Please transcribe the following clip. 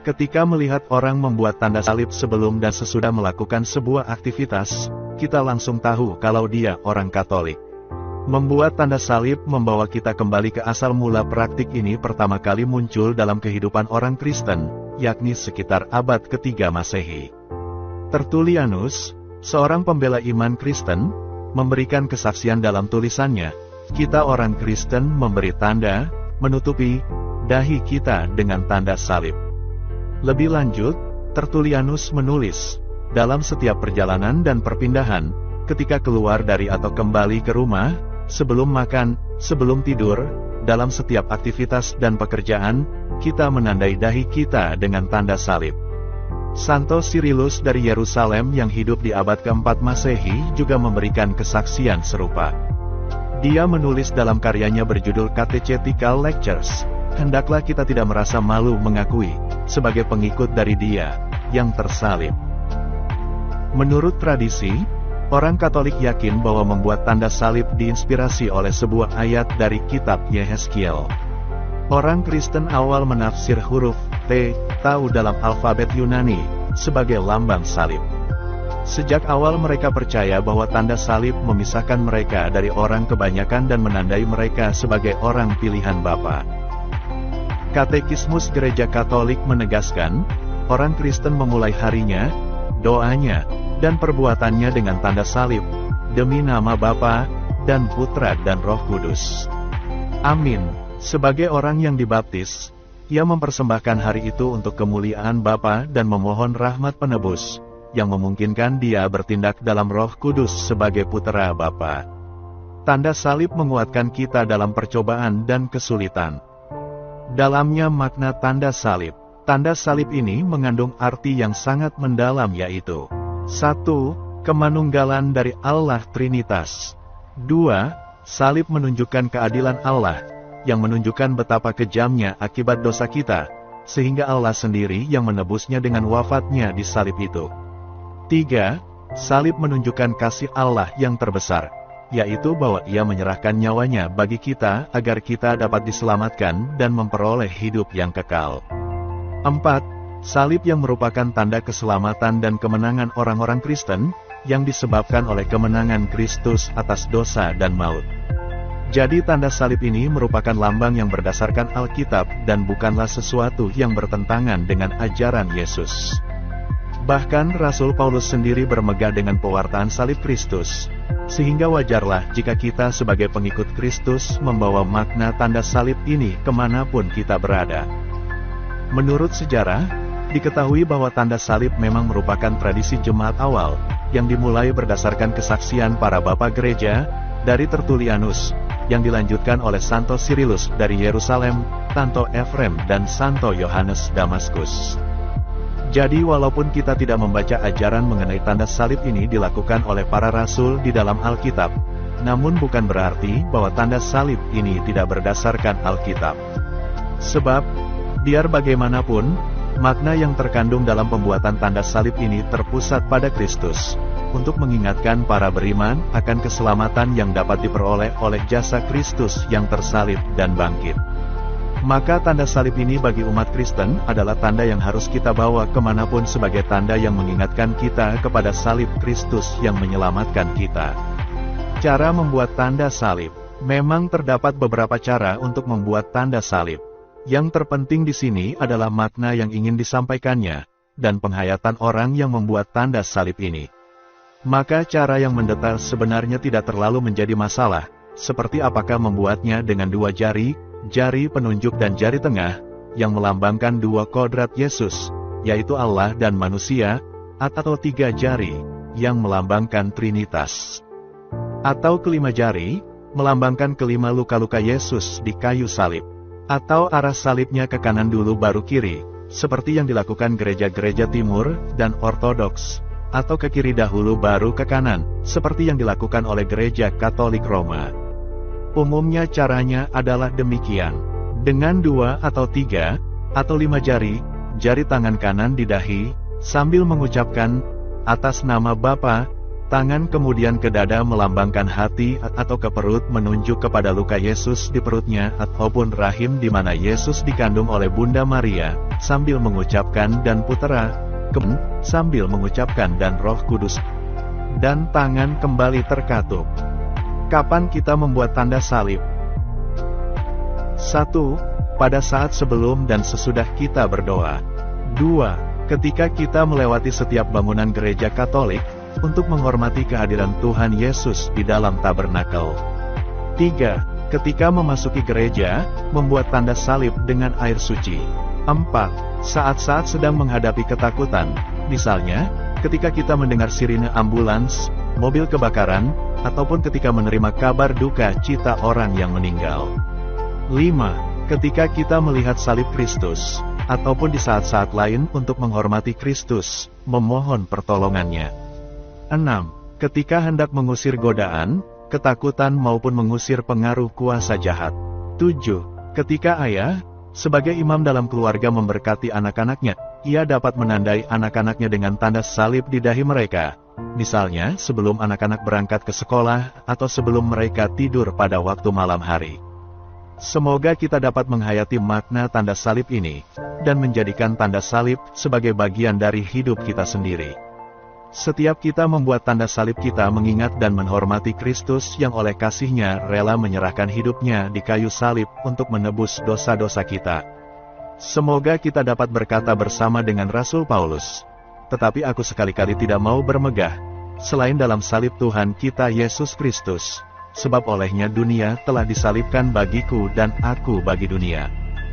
Ketika melihat orang membuat tanda salib sebelum dan sesudah melakukan sebuah aktivitas, kita langsung tahu kalau dia orang Katolik. Membuat tanda salib membawa kita kembali ke asal mula praktik ini pertama kali muncul dalam kehidupan orang Kristen, yakni sekitar abad ke-3 Masehi. Tertullianus, seorang pembela iman Kristen, memberikan kesaksian dalam tulisannya, "Kita orang Kristen memberi tanda, menutupi dahi kita dengan tanda salib." Lebih lanjut, Tertullianus menulis, dalam setiap perjalanan dan perpindahan, ketika keluar dari atau kembali ke rumah, sebelum makan, sebelum tidur, dalam setiap aktivitas dan pekerjaan, kita menandai dahi kita dengan tanda salib. Santo Cyrillus dari Yerusalem yang hidup di abad ke-4 Masehi juga memberikan kesaksian serupa. Dia menulis dalam karyanya berjudul Catechetical Lectures, "Hendaklah kita tidak merasa malu mengakui, sebagai pengikut dari Dia, yang tersalib." Menurut tradisi, orang Katolik yakin bahwa membuat tanda salib diinspirasi oleh sebuah ayat dari kitab Yehezkiel. Orang Kristen awal menafsir huruf T, tau dalam alfabet Yunani, sebagai lambang salib. Sejak awal mereka percaya bahwa tanda salib memisahkan mereka dari orang kebanyakan dan menandai mereka sebagai orang pilihan Bapa. Katekismus Gereja Katolik menegaskan, orang Kristen memulai harinya, doanya, dan perbuatannya dengan tanda salib, demi nama Bapa, dan Putra dan Roh Kudus. Amin. Sebagai orang yang dibaptis, ia mempersembahkan hari itu untuk kemuliaan Bapa dan memohon rahmat penebus, yang memungkinkan dia bertindak dalam Roh Kudus sebagai Putra Bapa. Tanda salib menguatkan kita dalam percobaan dan kesulitan. Dalamnya makna tanda salib. Tanda salib ini mengandung arti yang sangat mendalam yaitu 1. Kemanunggalan dari Allah Trinitas. 2. Salib menunjukkan keadilan Allah, yang menunjukkan betapa kejamnya akibat dosa kita, sehingga Allah sendiri yang menebusnya dengan wafatnya di salib itu. 3. Salib menunjukkan kasih Allah yang terbesar, yaitu bahwa Ia menyerahkan nyawanya bagi kita agar kita dapat diselamatkan dan memperoleh hidup yang kekal. 4. Salib yang merupakan tanda keselamatan dan kemenangan orang-orang Kristen, yang disebabkan oleh kemenangan Kristus atas dosa dan maut. Jadi tanda salib ini merupakan lambang yang berdasarkan Alkitab dan bukanlah sesuatu yang bertentangan dengan ajaran Yesus. Bahkan Rasul Paulus sendiri bermegah dengan pewartaan salib Kristus, sehingga wajarlah jika kita sebagai pengikut Kristus membawa makna tanda salib ini kemanapun kita berada. Menurut sejarah, diketahui bahwa tanda salib memang merupakan tradisi jemaat awal, yang dimulai berdasarkan kesaksian para bapak gereja, dari Tertullianus, yang dilanjutkan oleh Santo Cyrillus dari Yerusalem, Santo Efrem dan Santo Yohanes Damaskus. Jadi walaupun kita tidak membaca ajaran mengenai tanda salib ini dilakukan oleh para rasul di dalam Alkitab, namun bukan berarti bahwa tanda salib ini tidak berdasarkan Alkitab. Sebab, biar bagaimanapun, makna yang terkandung dalam pembuatan tanda salib ini terpusat pada Kristus, untuk mengingatkan para beriman akan keselamatan yang dapat diperoleh oleh jasa Kristus yang tersalib dan bangkit. Maka tanda salib ini bagi umat Kristen adalah tanda yang harus kita bawa kemanapun sebagai tanda yang mengingatkan kita kepada salib Kristus yang menyelamatkan kita. Cara membuat tanda salib. Memang terdapat beberapa cara untuk membuat tanda salib. Yang terpenting di sini adalah makna yang ingin disampaikannya, dan penghayatan orang yang membuat tanda salib ini. Maka cara yang mendetail sebenarnya tidak terlalu menjadi masalah, seperti apakah membuatnya dengan 2 jari, jari penunjuk dan jari tengah, yang melambangkan 2 kodrat Yesus, yaitu Allah dan manusia, atau 3 jari, yang melambangkan Trinitas. Atau kelima jari, melambangkan kelima luka-luka Yesus di kayu salib. Atau arah salibnya ke kanan dulu baru kiri, seperti yang dilakukan gereja-gereja Timur dan Ortodoks, atau ke kiri dahulu baru ke kanan, seperti yang dilakukan oleh gereja Katolik Roma. Umumnya caranya adalah demikian. Dengan 2 atau 3, atau 5 jari, jari tangan kanan di dahi, sambil mengucapkan, atas nama Bapa, Tangan kemudian ke dada melambangkan hati atau ke perut menunjuk kepada luka Yesus di perutnya ataupun rahim di mana Yesus dikandung oleh Bunda Maria, sambil mengucapkan dan putera, sambil mengucapkan dan Roh Kudus. Dan tangan kembali terkatup. Kapan kita membuat tanda salib? 1. Pada saat sebelum dan sesudah kita berdoa. 2. Ketika kita melewati setiap bangunan gereja Katolik, untuk menghormati kehadiran Tuhan Yesus di dalam tabernakel. 3. Ketika memasuki gereja, membuat tanda salib dengan air suci. 4. Saat-saat sedang menghadapi ketakutan, misalnya, ketika kita mendengar sirine ambulans, mobil kebakaran, ataupun ketika menerima kabar duka cita orang yang meninggal. 5. Ketika kita melihat salib Kristus, ataupun di saat-saat lain untuk menghormati Kristus, memohon pertolongannya. 6. Ketika hendak mengusir godaan, ketakutan maupun mengusir pengaruh kuasa jahat. 7. Ketika ayah, sebagai imam dalam keluarga memberkati anak-anaknya, ia dapat menandai anak-anaknya dengan tanda salib di dahi mereka. Misalnya, sebelum anak-anak berangkat ke sekolah, atau sebelum mereka tidur pada waktu malam hari. Semoga kita dapat menghayati makna tanda salib ini, dan menjadikan tanda salib sebagai bagian dari hidup kita sendiri. Setiap kita membuat tanda salib, kita mengingat dan menghormati Kristus yang oleh kasih-Nya rela menyerahkan hidupnya di kayu salib untuk menebus dosa-dosa kita. Semoga kita dapat berkata bersama dengan Rasul Paulus, "Tetapi aku sekali-kali tidak mau bermegah, selain dalam salib Tuhan kita Yesus Kristus, sebab olehnya dunia telah disalibkan bagiku dan aku bagi dunia."